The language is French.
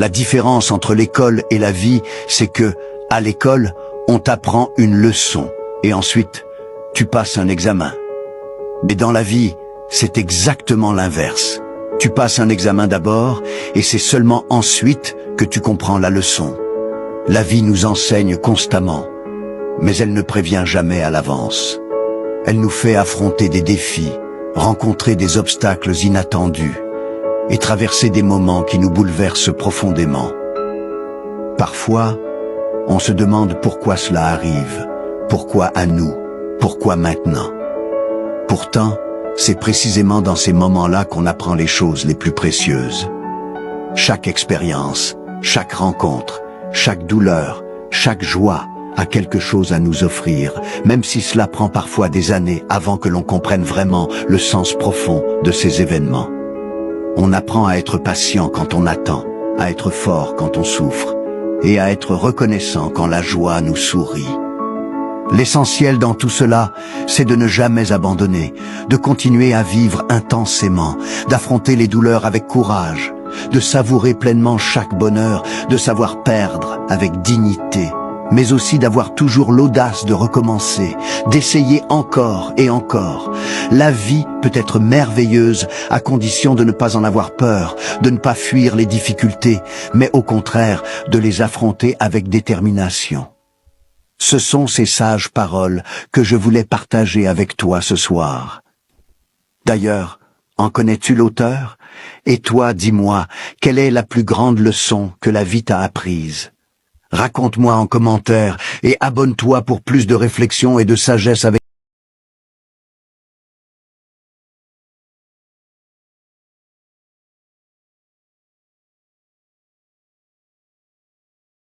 La différence entre l'école et la vie, c'est que, à l'école, on t'apprend une leçon, et ensuite, tu passes un examen. Mais dans la vie, c'est exactement l'inverse. Tu passes un examen d'abord, et c'est seulement ensuite que tu comprends la leçon. La vie nous enseigne constamment, mais elle ne prévient jamais à l'avance. Elle nous fait affronter des défis, rencontrer des obstacles inattendus, et traverser des moments qui nous bouleversent profondément. Parfois, on se demande pourquoi cela arrive, pourquoi à nous, pourquoi maintenant. Pourtant, c'est précisément dans ces moments-là qu'on apprend les choses les plus précieuses. Chaque expérience, chaque rencontre, chaque douleur, chaque joie a quelque chose à nous offrir, même si cela prend parfois des années avant que l'on comprenne vraiment le sens profond de ces événements. On apprend à être patient quand on attend, à être fort quand on souffre, et à être reconnaissant quand la joie nous sourit. L'essentiel dans tout cela, c'est de ne jamais abandonner, de continuer à vivre intensément, d'affronter les douleurs avec courage, de savourer pleinement chaque bonheur, de savoir perdre avec dignité, mais aussi d'avoir toujours l'audace de recommencer, d'essayer encore et encore. La vie peut être merveilleuse à condition de ne pas en avoir peur, de ne pas fuir les difficultés, mais au contraire de les affronter avec détermination. Ce sont ces sages paroles que je voulais partager avec toi ce soir. D'ailleurs, en connais-tu l'auteur? Et toi, dis-moi, quelle est la plus grande leçon que la vie t'a apprise? Raconte-moi en commentaire et abonne-toi pour plus de réflexion et de sagesse avec